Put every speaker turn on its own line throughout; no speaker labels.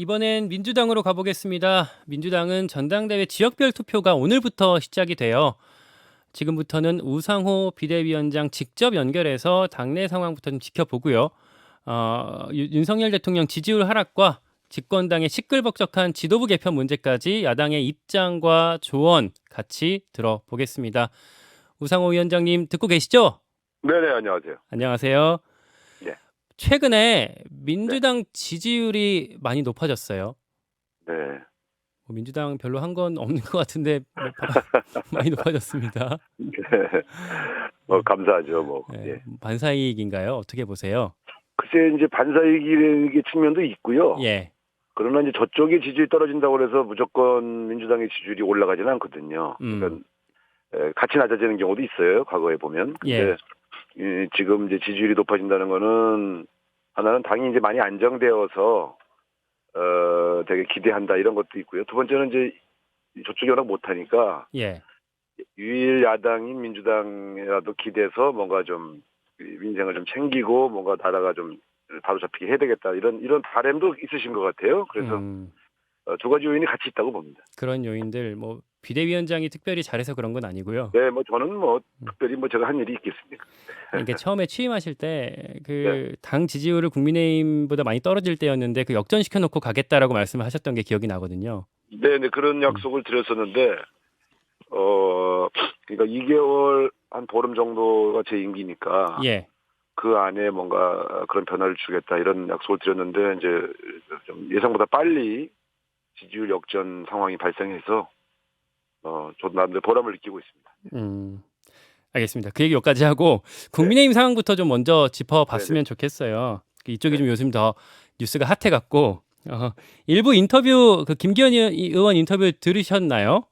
이번엔 민주당으로 가보겠습니다. 민주당은 전당대회 지역별 투표가 오늘부터 시작이 돼요. 지금부터는 우상호 비대위원장 직접 연결해서 당내 상황부터 좀 지켜보고요. 윤석열 대통령 지지율 하락과 집권당의 시끌벅적한 지도부 개편 문제까지 야당의 입장과 조언 같이 들어보겠습니다. 우상호 위원장님 듣고 계시죠?
네네, 안녕하세요.
안녕하세요.
네.
최근에
네.
민주당 지지율이 많이 높아졌어요.
네.
민주당 별로 한 건 없는 것 같은데 많이 높아졌습니다.
네.
네,
감사하죠, 뭐.
네,
예.
반사이익인가요? 어떻게 보세요?
글쎄, 이제 반사이익의 측면도 있고요.
예,
그러나 이제 저쪽의 지지율이 떨어진다고 해서 무조건 민주당의 지지율이 올라가지는 않거든요.
음,
그러니까, 같이 낮아지는 경우도 있어요, 과거에 보면.
예,
근데, 지금 이제 지지율이 높아진다는 거는, 하나는 당이 이제 많이 안정되어서, 되게 기대한다, 이런 것도 있고요. 두 번째는 이제 저쪽이 워낙 못하니까,
예,
유일 야당인 민주당이라도 기대서 뭔가 좀 민생을 좀 챙기고 뭔가 나라가 좀 바로잡히게 해야 되겠다 이런 바람도 있으신 것 같아요. 그래서
음,
두 가지 요인이 같이 있다고 봅니다.
그런 요인들 뭐 비대위원장이 특별히 잘해서 그런 건 아니고요.
네, 뭐 저는 뭐
음,
특별히 뭐 제가 한 일이 있겠습니까?
아니, 이게 처음에 취임하실 때
네,
그 당 지지율을 국민의힘보다 많이 떨어질 때였는데 그 역전시켜 놓고 가겠다라고 말씀을 하셨던 게 기억이 나거든요.
네, 네 그런
음,
약속을 드렸었는데 그러니까 2개월 한 보름 정도가 제 임기니까
예,
그 안에 뭔가 그런 변화를 주겠다 이런 약속을 드렸는데 이제 좀 예상보다 빨리 지지율 역전 상황이 발생해서 저도 나름대로 보람을 느끼고 있습니다.
음. 알겠습니다. 그 얘기 여기까지 하고
네,
국민의힘 상황부터 좀 먼저
네, 네,
짚어봤으면 좋겠어요. 이쪽이
네,
좀 요즘 더 뉴스가 핫해갖고 일부 인터뷰 그 김기현 의원 인터뷰 들으셨나요?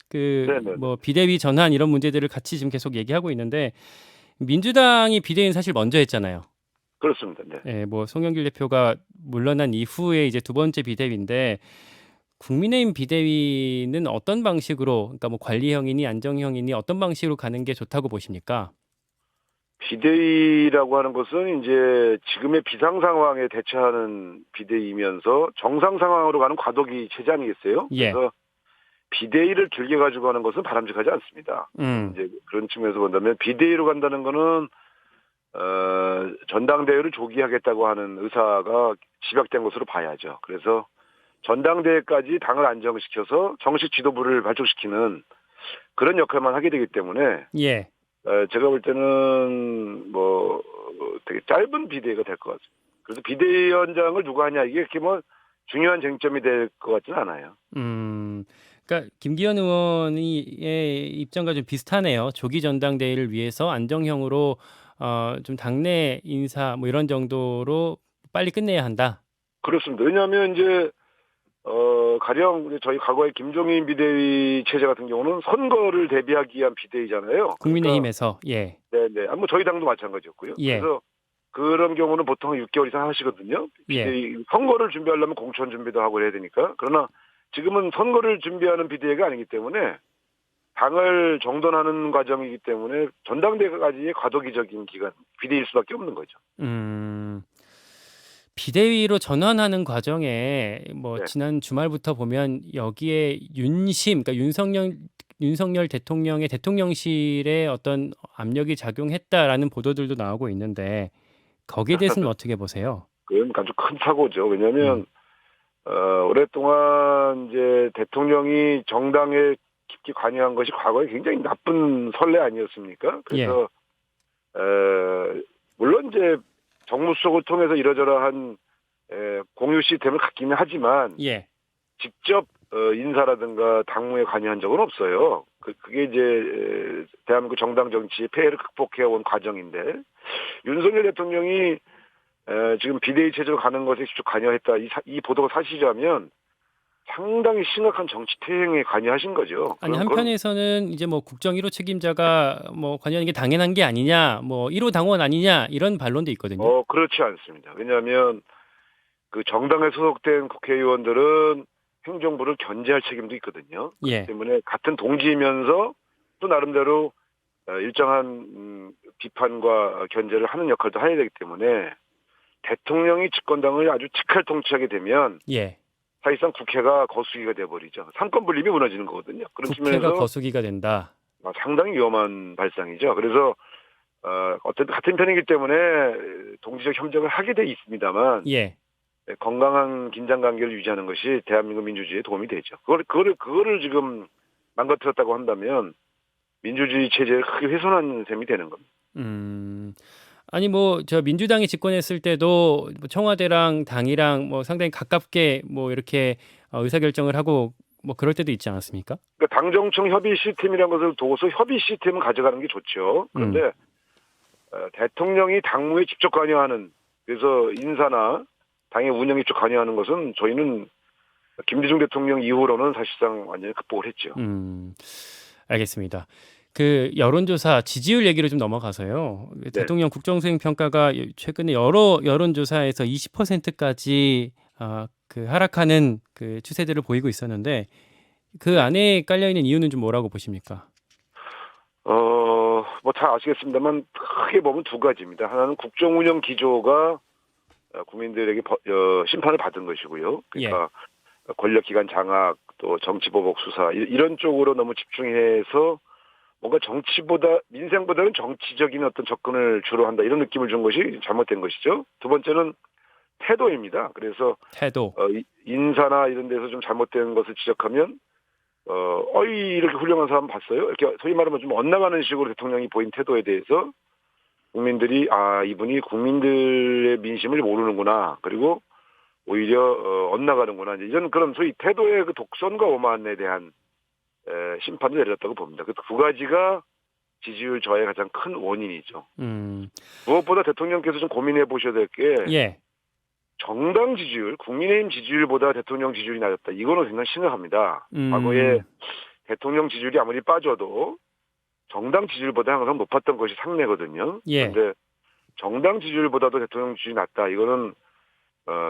그
네, 네, 네.
뭐 비대위 전환 이런 문제들을 같이 지금 계속 얘기하고 있는데 민주당이 비대위는 사실 먼저 했잖아요.
그렇습니다. 네.
예, 뭐 송영길 대표가 물러난 이후에 이제 두 번째 비대위인데 국민의힘 비대위는 어떤 방식으로 그러니까 뭐 관리형이니 안정형이니 어떤 방식으로 가는 게 좋다고 보십니까?
비대위라고 하는 것은 이제 지금의 비상 상황에 대처하는 비대위면서 정상 상황으로 가는 과도기 체제 아니겠어요?
예.
그래서 비대위를 길게 가지고 가는 것은 바람직하지 않습니다.
음.
이제 그런 측면에서 본다면 비대위로 간다는 거는 전당대회를 조기하겠다고 하는 의사가 집약된 것으로 봐야죠. 그래서 전당대회까지 당을 안정시켜서 정식 지도부를 발족시키는 그런 역할만 하게 되기 때문에
예.
제가 볼 때는 뭐 되게 짧은 비대위가 될 것 같습니다. 그래서 비대위원장을 누가 하냐 이게 그렇게 뭐 중요한 쟁점이 될 것 같지는 않아요.
음. 그러니까 김기현 의원의 입장과 좀 비슷하네요. 조기 전당대회를 위해서 안정형으로 좀 당내 인사 뭐 이런 정도로 빨리 끝내야 한다.
그렇습니다. 왜냐하면 이제 가령 이제 저희 과거의 김종인 비대위 체제 같은 경우는 선거를 대비하기 위한 비대위잖아요. 그러니까
국민의힘에서 예.
네네. 뭐 저희 당도 마찬가지였고요.
예.
그래서 그런 경우는 보통 6개월 이상 하시거든요.
예.
비대위 선거를 준비하려면 공천 준비도 하고 해야 되니까. 그러나 지금은 선거를 준비하는 비대위가 아니기 때문에 당을 정돈하는 과정이기 때문에 전당대회까지의 과도기적인 기간 비대위일 수밖에 없는 거죠.
음. 비대위로 전환하는 과정에 뭐
네.
지난 주말부터 보면 여기에 윤심, 그러니까 윤석열 대통령의 대통령실에 어떤 압력이 작용했다라는 보도들도 나오고 있는데 거기에 대해서는 어떻게 보세요?
그건 아주 큰 사고죠.
음,
왜냐하면 오랫동안 이제 대통령이 정당에 깊게 관여한 것이 과거에 굉장히 나쁜 선례 아니었습니까?
예,
그래서 물론 이제 정무수석을 통해서 이러저러한 공유 시스템을 갖기는 하지만
예,
직접 인사라든가 당무에 관여한 적은 없어요. 그게 이제 대한민국 정당 정치의 폐해를 극복해온 과정인데 윤석열 대통령이 지금 비대위 체제로 가는 것에 직접 관여했다. 이 보도가 사실이라면 상당히 심각한 정치 퇴행에 관여하신 거죠.
아니
그건
한편에서는 이제 뭐 국정 1호 책임자가 뭐 관여하는 게 당연한 게 아니냐, 뭐 1호 당원 아니냐 이런 반론도 있거든요.
그렇지 않습니다. 왜냐하면 그 정당에 소속된 국회의원들은 행정부를 견제할 책임도 있거든요. 그렇기
예,
때문에 같은 동지이면서 또 나름대로 일정한 비판과 견제를 하는 역할도 해야 되기 때문에 대통령이 집권당을 아주 직할 통치하게 되면
예,
사실상 국회가 거수기가 돼버리죠. 상권 분립이 무너지는 거거든요. 그런
국회가
측면에서
거수기가 된다.
상당히 위험한 발상이죠. 그래서 어쨌든 같은 편이기 때문에 동지적 협력을 하게 돼 있습니다만
예.
건강한 긴장 관계를 유지하는 것이 대한민국 민주주의에 도움이 되죠. 그거를 지금 망가뜨렸다고 한다면 민주주의 체제를 크게 훼손한 셈이 되는 겁니다.
아니 뭐 저 민주당이 집권했을 때도 뭐 청와대랑 당이랑 뭐 상당히 가깝게 뭐 이렇게 의사결정을 하고 뭐 그럴 때도 있지 않았습니까?
그러니까 당정청 협의 시스템이라는 것을 두고서 협의 시스템을 가져가는 게 좋죠. 그런데 대통령이 당무에 직접 관여하는, 그래서 인사나 당의 운영에 직접 관여하는 것은 저희는 김대중 대통령 이후로는 사실상 완전히 극복을 했죠.
알겠습니다. 그 여론조사 지지율 얘기로 좀 넘어가서요.
네.
대통령 국정수행 평가가 최근에 여러 여론조사에서 20%까지 그 하락하는 그 추세들을 보이고 있었는데 그 안에 깔려 있는 이유는 좀 뭐라고 보십니까?
뭐 다 아시겠습니다만 크게 보면 두 가지입니다. 하나는 국정운영 기조가 국민들에게 심판을 받은 것이고요. 그러니까 권력기관 장악, 또 정치보복 수사 이런 쪽으로 너무 집중해서 뭔가 민생보다는 정치적인 어떤 접근을 주로 한다, 이런 느낌을 준 것이 잘못된 것이죠. 두 번째는 태도입니다. 그래서
태도.
인사나 이런 데서 좀 잘못된 것을 지적하면 이렇게 훌륭한 사람 봤어요? 이렇게 소위 말하면 좀 엇나가는 식으로 대통령이 보인 태도에 대해서 국민들이 이분이 국민들의 민심을 모르는구나, 그리고 오히려 엇나가는구나, 이런 그런 소위 태도의 그 독선과 오만에 대한 심판을 내렸다고 봅니다. 그 두 가지가 지지율 저하의 가장 큰 원인이죠. 무엇보다 대통령께서 좀 고민해 보셔야 될 게 정당 지지율, 국민의힘 지지율보다 대통령 지지율이 낮았다. 이거는 굉장히 심각합니다. 과거에 대통령 지지율이 아무리 빠져도 정당 지지율보다 항상 높았던 것이 상례거든요. 그런데 정당 지지율보다도 대통령 지지율이 낮다. 이거는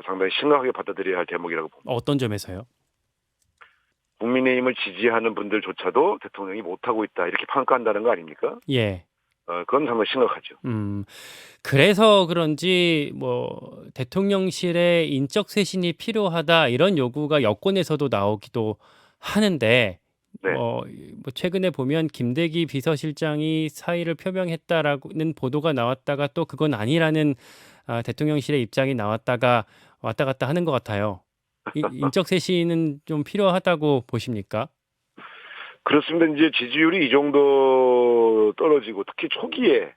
상당히 심각하게 받아들여야 할 대목이라고 봅니다.
어떤 점에서요?
국민의힘을 지지하는 분들조차도 대통령이 못하고 있다, 이렇게 평가한다는 거 아닙니까? 그건 상당히 심각하죠.
그래서 그런지 뭐 대통령실의 인적 쇄신이 필요하다 이런 요구가 여권에서도 나오기도 하는데 뭐 최근에 보면 김대기 비서실장이 사의를 표명했다라는 보도가 나왔다가 또 그건 아니라는 대통령실의 입장이 나왔다가 왔다 갔다 하는 것 같아요. 인적 쇄신은 좀 필요하다고 보십니까?
그렇습니다. 이제 지지율이 이 정도 떨어지고 특히 초기에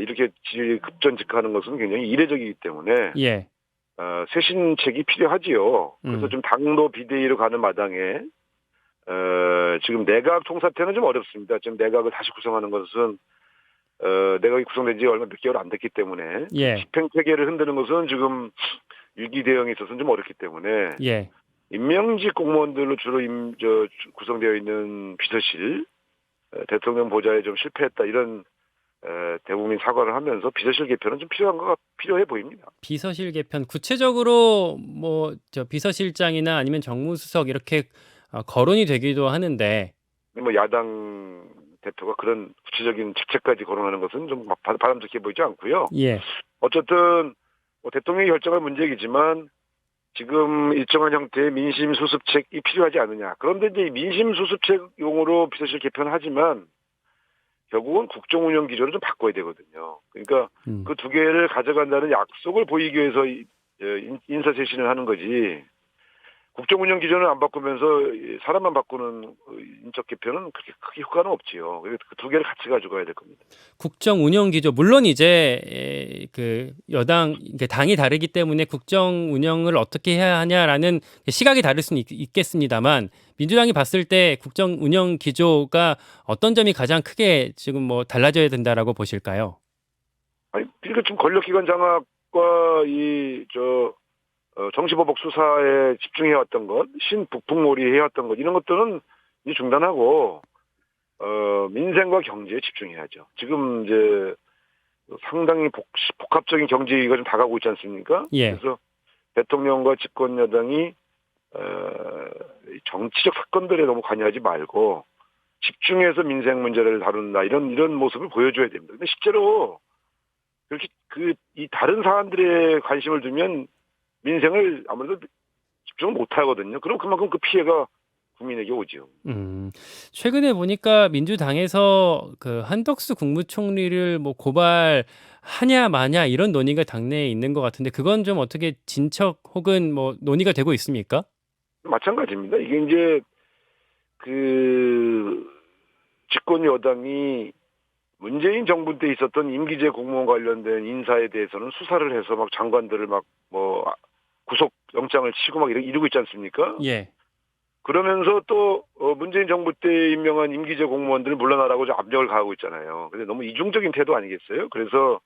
이렇게 지지율이 급전직하는 것은 굉장히 이례적이기 때문에 쇄신책이 필요하지요. 그래서 좀 당도 비대위로 가는 마당에 지금 내각 총사퇴는 좀 어렵습니다. 지금 내각을 다시 구성하는 것은 내각이 구성된 지 얼마 몇 개월 안 됐기 때문에 집행 체계를 흔드는 것은 지금 위기 대응에 있어서는 좀 어렵기 때문에 임명직 공무원들로 주로 구성되어 있는 비서실, 대통령 보좌에 좀 실패했다, 이런 대국민 사과를 하면서 비서실 개편은 좀 필요해 보입니다.
비서실 개편 구체적으로 뭐 저 비서실장이나 아니면 정무수석 이렇게 거론이 되기도 하는데
뭐 야당 대표가 그런 구체적인 직책까지 거론하는 것은 좀 바람직해 보이지 않고요. 어쨌든 뭐 대통령이 결정할 문제이지만 지금 일정한 형태의 민심 수습책이 필요하지 않느냐. 그런데 이제 민심 수습책용으로 비서실 개편하지만 결국은 국정운영 기조를 좀 바꿔야 되거든요. 그러니까 그 두 개를 가져간다는 약속을 보이기 위해서 인사쇄신을 하는 거지, 국정운영 기조를 안 바꾸면서 사람만 바꾸는 인적 개편은 그렇게 크게 효과는 없지요. 그 두 개를 같이 가져가야 될 겁니다.
국정 운영 기조, 물론 이제 그 여당 당이 다르기 때문에 국정 운영을 어떻게 해야 하냐라는 시각이 다를 수는 있겠습니다만 민주당이 봤을 때 국정 운영 기조가 어떤 점이 가장 크게 지금 뭐 달라져야 된다라고 보실까요?
그러니까 좀 권력기관 장악과 정치보복 수사에 집중해왔던 것, 신북풍몰이 해왔던 것, 이런 것들은 이제 중단하고 민생과 경제에 집중해야죠. 지금 이제 상당히 복합적인 경제 위기가 좀 다가오고 있지 않습니까? 그래서 대통령과 집권 여당이 정치적 사건들에 너무 관여하지 말고 집중해서 민생 문제를 다룬다, 이런 모습을 보여줘야 됩니다. 근데 실제로 그렇게 이 다른 사안들에 관심을 두면 민생을 아무래도 집중을 못 하거든요. 그럼 그만큼 그 피해가 국민에게 오죠.
최근에 보니까 민주당에서 그 한덕수 국무총리를 뭐 고발하냐 마냐 이런 논의가 당내에 있는 것 같은데 그건 좀 어떻게 진척 혹은 뭐 논의가 되고 있습니까?
마찬가지입니다. 이게 이제 그 집권 여당이 문재인 정부 때 있었던 임기제 공무원 관련된 인사에 대해서는 수사를 해서 막 장관들을 막 뭐 구속 영장을 치고 막 이러고 있지 않습니까?
예.
그러면서 또 문재인 정부 때 임명한 임기제 공무원들을 물러나라고 좀 압력을 가하고 있잖아요. 근데 너무 이중적인 태도 아니겠어요? 그래서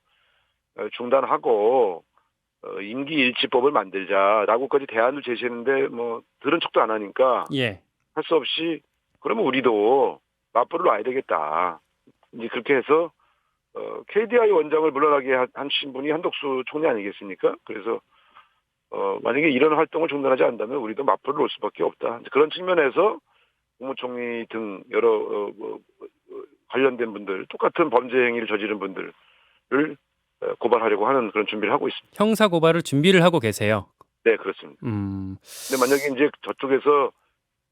중단하고 임기일치법을 만들자라고까지 대안을 제시했는데 뭐 들은 척도 안 하니까
예.
할 수 없이 그러면 우리도 맞불을 놔야 되겠다. 이제 그렇게 해서 KDI 원장을 물러나게 하신 분이 한덕수 총리 아니겠습니까? 그래서 만약에 이런 활동을 중단하지 않는다면 우리도 맞불을 놓을 수밖에 없다. 그런 측면에서 국무총리 등 여러 관련된 분들, 똑같은 범죄 행위를 저지른 분들을 고발하려고 하는 그런 준비를 하고 있습니다.
형사 고발을 준비를 하고 계세요.
네, 그렇습니다. 근데 만약에 이제 저쪽에서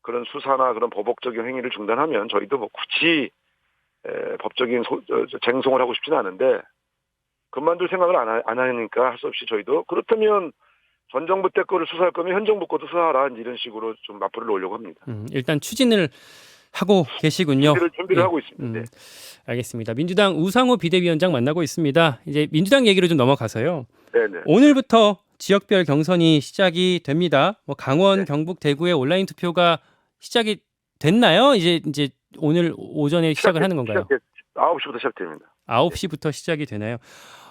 그런 수사나 그런 보복적인 행위를 중단하면 저희도 뭐 굳이 법적인 쟁송을 하고 싶지는 않은데 그만둘 생각을 안 하니까 할 수 없이 저희도 그렇다면 전 정부 때 거를 수사할 거면 현 정부 것도 수사하라 이런 식으로 좀 맞불을 놓으려고 합니다.
일단 추진을 하고 계시군요.
준비를
예.
하고 있습니다. 네.
알겠습니다. 민주당 우상호 비대위원장 만나고 있습니다. 이제 민주당 얘기로 좀 넘어가서요.
네네.
오늘부터 지역별 경선이 시작이 됩니다. 뭐 강원,
네.
경북, 대구의 온라인 투표가 시작이 됐나요? 이제 오늘 오전에 시작을 하는 건가요?
9시부터 시작됩니다.
9시부터 시작이 되나요?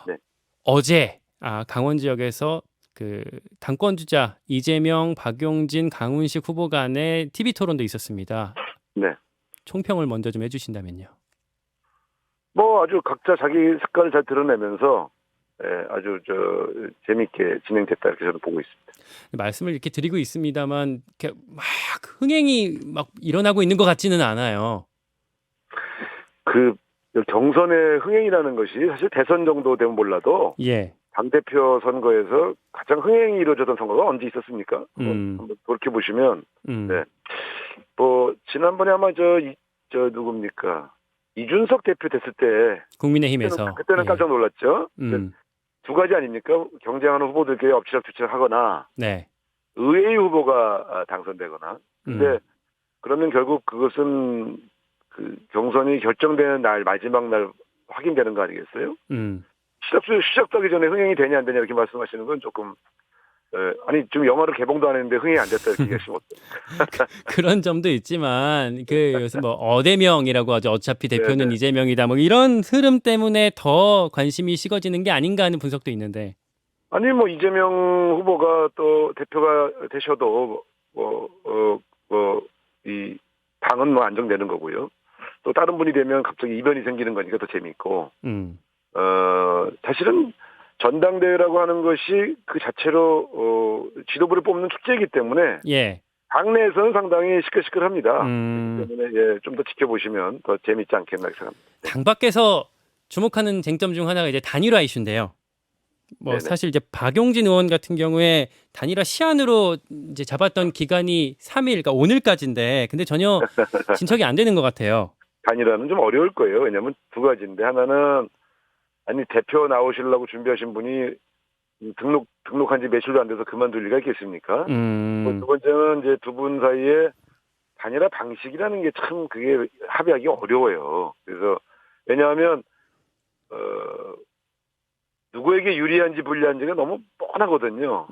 네.
어제 강원 지역에서 그 당권 주자 이재명, 박용진, 강훈식 후보 간의 TV 토론도 있었습니다.
네.
총평을 먼저 좀 해주신다면요.
뭐 아주 각자 자기 색깔을 잘 드러내면서 아주 재미있게 진행됐다 이렇게 저는 보고 있습니다.
말씀을 이렇게 드리고 있습니다만 이렇게 막 흥행이 막 일어나고 있는 것 같지는 않아요.
그 경선의 흥행이라는 것이 사실 대선 정도 되면 몰라도
예.
당대표 선거에서 가장 흥행이 이루어졌던 선거가 언제 있었습니까? 한번 돌이켜 보시면 네. 뭐 지난번에 아마 저 누굽니까? 이준석 대표 됐을 때
국민의힘에서
그때는
예.
깜짝 놀랐죠. 두 가지 아닙니까? 경쟁하는 후보들끼리 엎치락뒤치락하거나
네.
의회의 후보가 당선되거나. 근데 그러면 결국 그것은 그 경선이 결정되는 날 마지막 날 확인되는 거 아니겠어요? 시작하기 전에 흥행이 되냐 안 되냐 이렇게 말씀하시는 건 조금 아니 좀 영화를 개봉도 안 했는데 흥행이 안 됐다 이렇게 얘기하시면 어때요?
그런 점도 있지만 그 요새 뭐 어대명이라고 하죠. 어차피 대표는
네네.
이재명이다. 뭐 이런 흐름 때문에 더 관심이 식어지는 게 아닌가 하는 분석도 있는데.
아니 뭐 이재명 후보가 또 대표가 되셔도 이 당은 뭐 안정되는 거고요. 또 다른 분이 되면 갑자기 이변이 생기는 거니까 더 재미있고. 사실은 전당대회라고 하는 것이 그 자체로 지도부를 뽑는 축제이기 때문에
예.
당내에서는 상당히 시끌시끌합니다. 그렇기 때문에 좀 더 지켜보시면 더 재미있지 않겠나 생각합니다.
당 밖에서 주목하는 쟁점 중 하나가 이제 단일화 이슈인데요. 뭐
네네.
사실 이제 박용진 의원 같은 경우에 단일화 시한으로 이제 잡았던 기간이 3일, 그러니까 오늘까지인데, 근데 전혀 진척이 안 되는 것 같아요.
단일화는 좀 어려울 거예요. 왜냐하면 두 가지인데 하나는 아니 대표 나오시려고 준비하신 분이 등록한 지 며칠도 안 돼서 그만둘 리가 있겠습니까? 두 번째는 이제 두 분 사이에 단일화 방식이라는 게 참 그게 합의하기 어려워요. 그래서 왜냐하면 누구에게 유리한지 불리한지가 너무 뻔하거든요.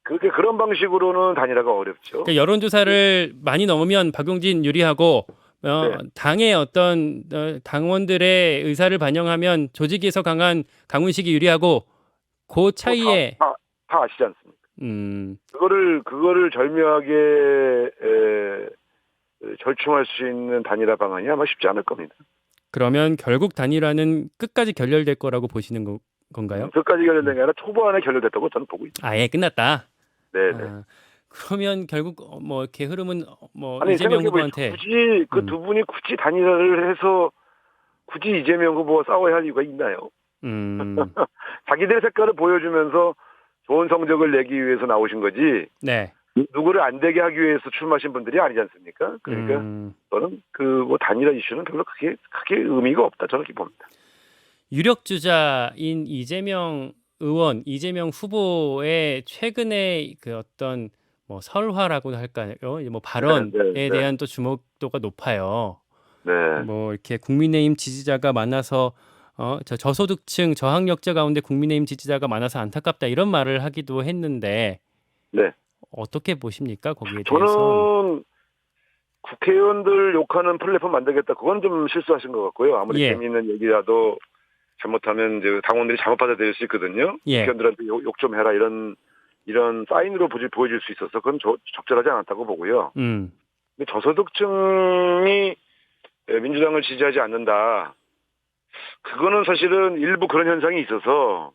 그렇게 그런 방식으로는 단일화가 어렵죠.
그러니까 여론조사를 많이 넘으면 박용진 유리하고
네.
당의 어떤 당원들의 의사를 반영하면 조직에서 강한 강훈식이 유리하고 그 차이에
다 아시지 않습니까? 그거를 절묘하게 절충할 수 있는 단일화 방안이 아마 쉽지 않을 겁니다.
그러면 결국 단일화는 끝까지 결렬될 거라고 보시는 건가요?
끝까지 결렬된 게 아니라 초반에 결렬됐다고 저는 보고 있습니다.
아예 끝났다.
네네.
그러면 결국 뭐 이렇게 흐름은 뭐
아니,
이재명
생각해보세요.
후보한테
굳이 그 두 분이 굳이 단일화를 해서 굳이 이재명 후보와 싸워야 할 이유가 있나요? 자기들의 색깔을 보여주면서 좋은 성적을 내기 위해서 나오신 거지.
네.
누구를 안 되게 하기 위해서 출마하신 분들이 아니지 않습니까? 그러니까 저는 그 뭐 단일화 이슈는 별로 크게 의미가 없다 저렇게 봅니다.
유력 주자인 이재명 의원, 이재명 후보의 최근에 그 어떤 뭐 설화라고 할까요? 뭐 발언에
네.
대한 또 주목도가 높아요.
네.
뭐 이렇게 국민의힘 지지자가 많아서 저소득층 저학력자 가운데 국민의힘 지지자가 많아서 안타깝다 이런 말을 하기도 했는데
네.
어떻게 보십니까? 거기에 대해서?
저는 국회의원들 욕하는 플랫폼 만들겠다. 그건 좀 실수하신 것 같고요. 아무리
예.
재미있는 얘기라도 잘못하면 이제 당원들이 잘못 받아들일 수 있거든요.
예.
국회의원들한테 욕 좀 해라 이런 사인으로 보여줄 수 있어서 그건 적절하지 않았다고 보고요. 근데 저소득층이 민주당을 지지하지 않는다. 그거는 사실은 일부 그런 현상이 있어서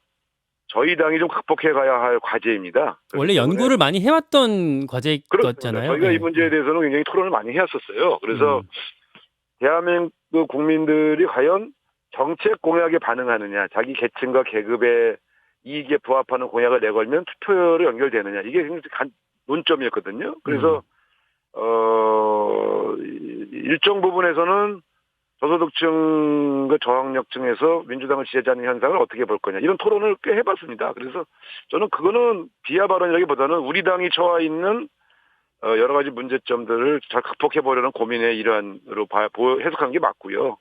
저희 당이 좀 극복해 가야 할 과제입니다.
원래 연구를 많이 해왔던
그렇습니다.
과제였잖아요.
저희가
예.
이 문제에 대해서는 굉장히 토론을 많이 해왔었어요. 그래서 대한민국 국민들이 과연 정책 공약에 반응하느냐, 자기 계층과 계급의 이익에 부합하는 공약을 내걸면 투표로 연결되느냐, 이게 굉장히 논점이었거든요. 그래서 일정 부분에서는 저소득층과 저학력층에서 민주당을 지지하지 않는 현상을 어떻게 볼 거냐, 이런 토론을 꽤 해봤습니다. 그래서 저는 그거는 비하 발언이라기보다는 우리 당이 처해 있는 여러 가지 문제점들을 잘 극복해 보려는 고민의 일환으로 해석한 게 맞고요.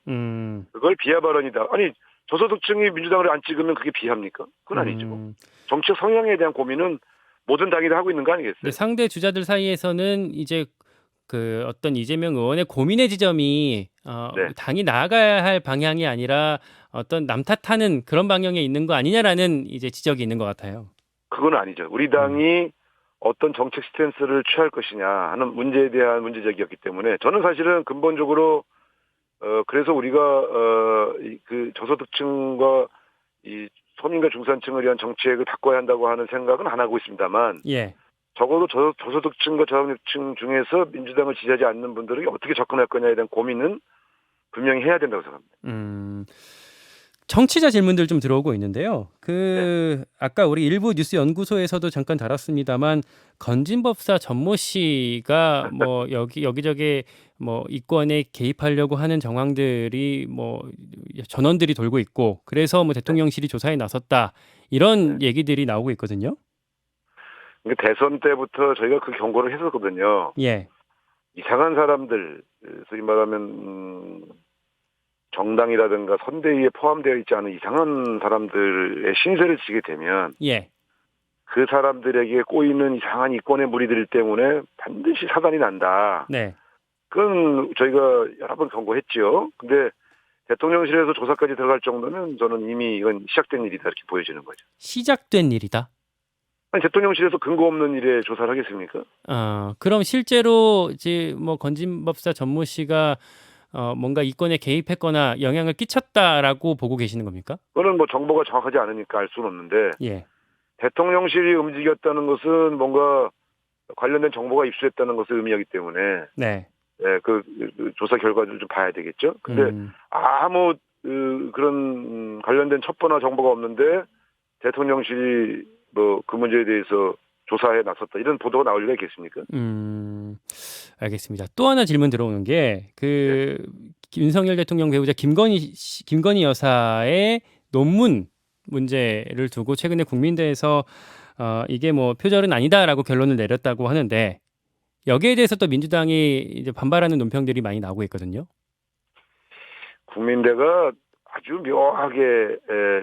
그걸 비하 발언이다. 아니 저소득층이 민주당을 안 찍으면 그게 비하입니까? 그건 아니죠. 정책 성향에 대한 고민은 모든 당이 다 하고 있는 거 아니겠어요?
상대 주자들 사이에서는 이제 그 어떤 이재명 의원의 고민의 지점이
네.
당이 나아가야 할 방향이 아니라 어떤 남 탓하는 그런 방향에 있는 거 아니냐라는 이제 지적이 있는 것 같아요.
그건 아니죠. 우리 당이 어떤 정책 스탠스를 취할 것이냐 하는 문제에 대한 문제제기였기 때문에 저는 사실은 근본적으로 그래서 우리가 그 저소득층과 이 서민과 중산층을 위한 정책을 바꿔야 한다고 하는 생각은 안 하고 있습니다만,
예.
적어도 저소득층과 저학력층 중에서 민주당을 지지하지 않는 분들에게 어떻게 접근할 거냐에 대한 고민은 분명히 해야 된다고 생각합니다.
청취자 질문들 좀 들어오고 있는데요. 아까 우리 일부 뉴스 연구소에서도 잠깐 다뤘습니다만 건진법사 전모 씨가 뭐 여기저기 뭐 이권에 개입하려고 하는 정황들이 뭐 전원들이 돌고 있고 그래서 뭐 대통령실이 조사에 나섰다 이런 얘기들이 나오고 있거든요.
대선 때부터 저희가 그 경고를 했었거든요.
예.
이상한 사람들, 소위 말하면 정당이라든가 선대위에 포함되어 있지 않은 이상한 사람들의 신세를 지게 되면
예.
그 사람들에게 꼬이는 이상한 이권의 무리들 때문에 반드시 사단이 난다.
네.
그건 저희가 여러 번 경고했죠. 근데 대통령실에서 조사까지 들어갈 정도면 저는 이미 이건 시작된 일이다 이렇게 보여지는 거죠.
시작된 일이다.
아니 대통령실에서 근거 없는 일에 조사를 하겠습니까?
그럼 실제로 이제 뭐 건진법사 전모 씨가 뭔가 이권에 개입했거나 영향을 끼쳤다라고 보고 계시는 겁니까?
그거는 뭐 정보가 정확하지 않으니까 알 수는 없는데
예.
대통령실이 움직였다는 것은 뭔가 관련된 정보가 입수했다는 것을 의미하기 때문에
네.
그 조사 결과를 좀 봐야 되겠죠. 근데 아무 그런 관련된 첩보나 정보가 없는데 대통령실이 뭐 그 문제에 대해서 조사에 나섰다 이런 보도가 나올 리가 있겠습니까?
알겠습니다. 또 하나 질문 들어오는 게 윤석열 대통령 배우자 김건희 여사의 논문 문제를 두고 최근에 국민대에서 이게 뭐 표절은 아니다라고 결론을 내렸다고 하는데 여기에 대해서 또 민주당이 이제 반발하는 논평들이 많이 나오고 있거든요.
국민대가 아주 묘하게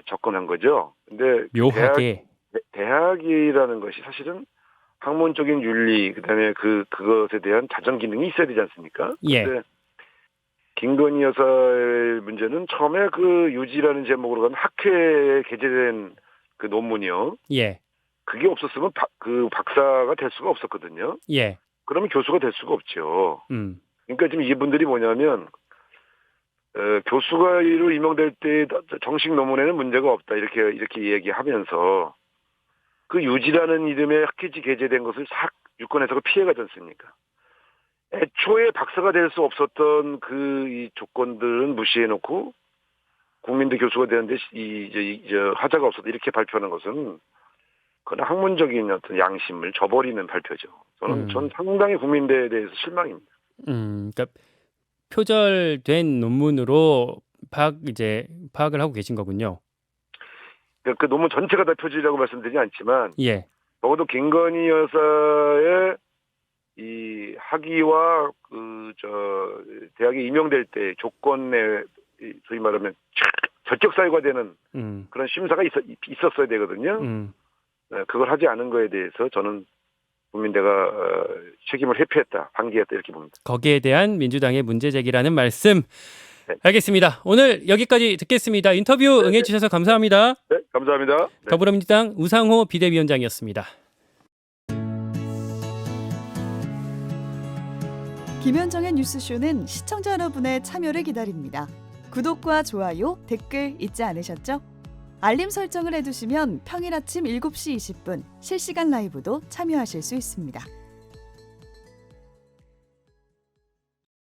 접근한 거죠. 근데
묘하게
대학이라는 것이 사실은 학문적인 윤리 그다음에 그것에 대한 자정 기능이 있어야 되지 않습니까?
예.
근데 김건희 여사의 문제는 처음에 그 유지라는 제목으로 간 학회에 게재된 그 논문이요.
예.
그게 없었으면 그 박사가 될 수가 없었거든요.
예.
그러면 교수가 될 수가 없죠.
음.
그러니까 지금 이분들이 뭐냐면 교수가로 임명될 때 정식 논문에는 문제가 없다 이렇게 얘기하면서 그 유지라는 이름의 학회지 게재된 것을 싹 유권에서 피해가지 않습니까? 애초에 박사가 될 수 없었던 이 조건들은 무시해놓고 국민대 교수가 되는데 이제 하자가 없었다 이렇게 발표하는 것은 그런 학문적인 어떤 양심을 저버리는 발표죠. 전 상당히 국민대에 대해서 실망입니다.
그러니까 표절된 논문으로 파악을 하고 계신 거군요.
그 논문 전체가 다 표절이라고 말씀드리지 않지만
예.
적어도 김건희 여사의 이 학위와 대학에 임용될 때 조건에 소위 말하면 전격 사유가 되는 그런 심사가 있었어야 되거든요. 네, 그걸 하지 않은 거에 대해서 저는 국민대가 책임을 회피했다, 방기했다 이렇게 봅니다.
거기에 대한 민주당의 문제 제기라는 말씀.
네.
알겠습니다. 오늘 여기까지 듣겠습니다. 인터뷰
네,
응해주셔서 감사합니다.
네, 감사합니다. 네.
더불어민주당 우상호 비대위원장이었습니다.
김현정의 뉴스쇼는 시청자 여러분의 참여를 기다립니다. 구독과 좋아요, 댓글 잊지 않으셨죠? 알림 설정을 해두시면 평일 아침 7시 20분 실시간 라이브도 참여하실 수 있습니다.